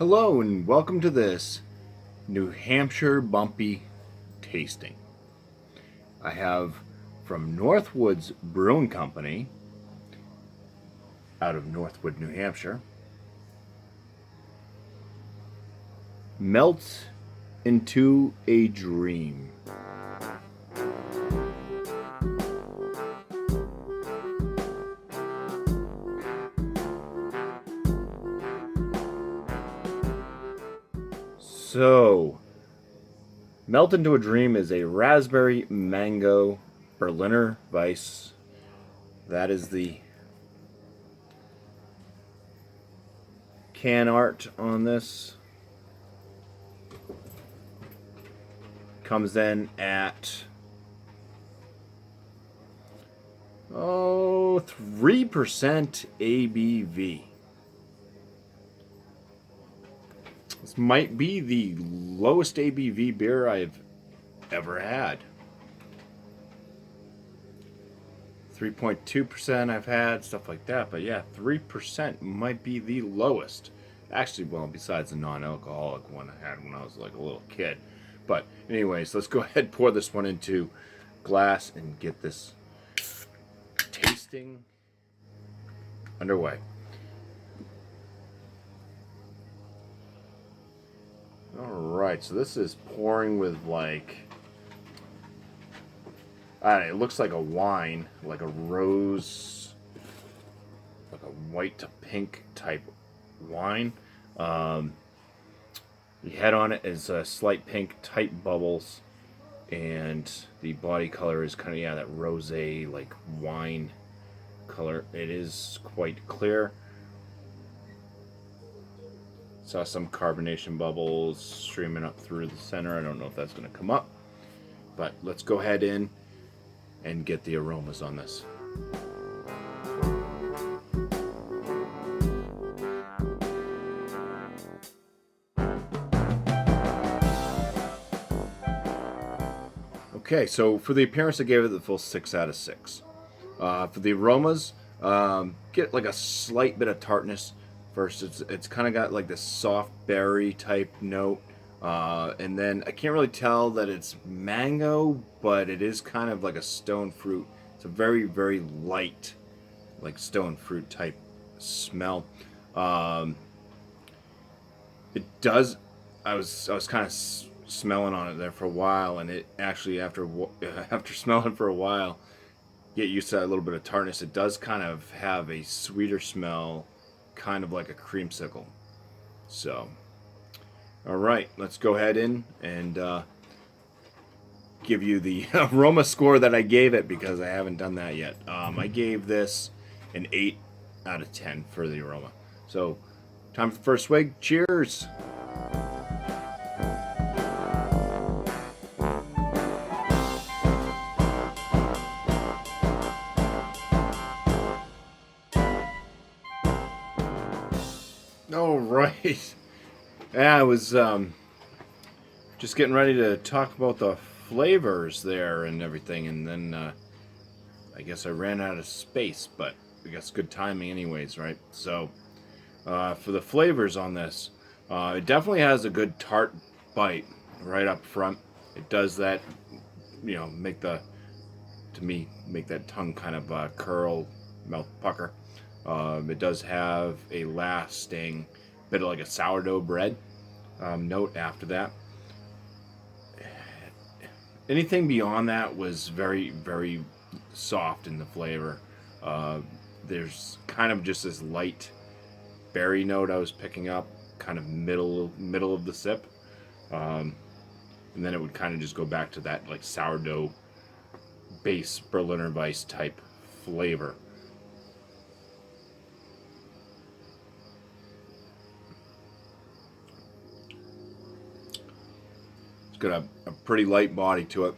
Hello and welcome to this New Hampshire BuMpY tasting. I have from Northwoods Brewing Company out of Northwood, New Hampshire, Melt into a Dream. So, Melt into a Dream is a raspberry mango Berliner Weiss. That is the can art on this. Comes in at 3% ABV. This might be the lowest ABV beer I've ever had. 3.2% I've had, stuff like that, but yeah, 3% might be the lowest. Actually, well, besides the non-alcoholic one I had when I was like a little kid. But anyways, let's go ahead and pour this one into glass and get this tasting underway. Alright, so this is pouring with like, it looks like a wine, like a rose, like a white to pink type wine. The head on it is a slight pink, tight bubbles, and the body color is kind of, that rosé, like wine color. It is quite clear. Saw some carbonation bubbles streaming up through the center. I don't know if that's going to come up, but let's go ahead in and get the aromas on this. Okay, so for the appearance, I gave it the full 6 out of 6. For the aromas, get like a slight bit of tartness. First, it's kind of got like this soft berry type note, and then I can't really tell that it's mango, but it is kind of like a stone fruit. It's a very, very light, like stone fruit type smell. It does. I was kind of smelling on it there for a while, and it actually after smelling for a while, get used to that little bit of tartness. It does kind of have a sweeter smell, kind of like a creamsicle. So, all right, let's go ahead in and give you the aroma score that I gave it, because I haven't done that yet. I gave this an 8 out of 10 for the aroma. So, time for the first swig. Cheers. All right. Yeah, I was just getting ready to talk about the flavors there and everything, and then I guess I ran out of space, but I guess good timing anyways, right? So for the flavors on this, it definitely has a good tart bite right up front. It does that, make that tongue kind of curl, mouth pucker. It does have a lasting bit of like a sourdough bread note after that. Anything beyond that was very, very soft in the flavor. There's kind of just this light berry note I was picking up, kind of middle of the sip, and then it would kind of just go back to that like sourdough base Berliner Weiss type flavor. Got a pretty light body to it.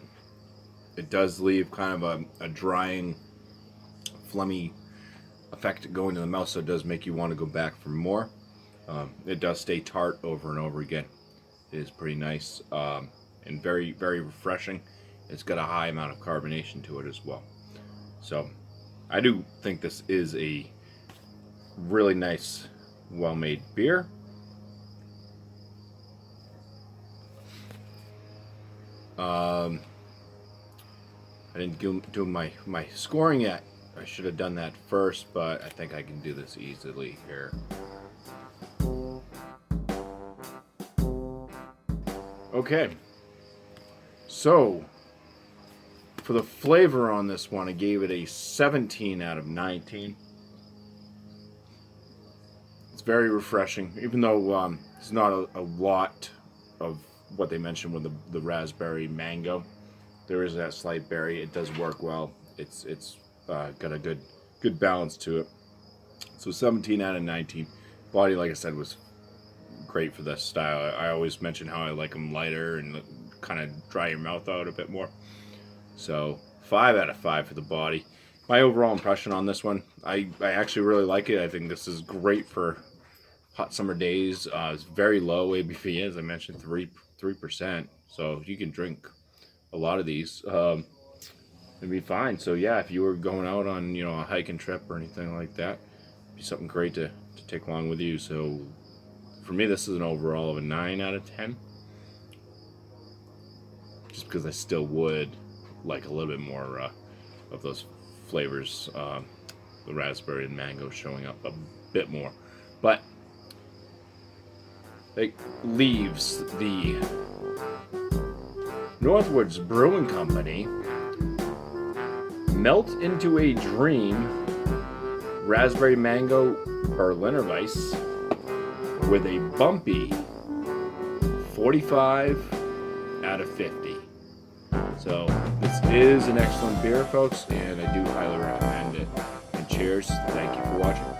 It does leave kind of a drying, phlegmy effect going to the mouth, so it does make you want to go back for more. It does stay tart over and over again. It is pretty nice and very, very refreshing. It's got a high amount of carbonation to it as well. So I do think this is a really nice, well-made beer. I didn't do my scoring yet. I should have done that first, but I think I can do this easily here. Okay, so for the flavor on this one, I gave it a 17 out of 19. It's very refreshing, even though it's not a lot of what they mentioned with the raspberry mango. There is that slight berry. It does work well. It's got a good balance to it. So 17 out of 19. Body, like I said, was great for this style. I always mention how I like them lighter and kind of dry your mouth out a bit more. So 5 out of 5 for the body. My overall impression on this one, I actually really like it. I think this is great for hot summer days. It's very low ABV, as I mentioned, 3%. So you can drink a lot of these. It'd be fine. So yeah, if you were going out on a hiking trip or anything like that, it'd be something great to take along with you. So for me, this is an overall of a 9 out of 10. Just because I still would like a little bit more of those flavors, the raspberry and mango showing up a bit more. But it leaves the Northwoods Brewing Company Melt into a Dream Raspberry Mango Berliner Weiss with a BuMpY 45 out of 50. So this is an excellent beer, folks, and I do highly recommend it. And cheers. Thank you for watching.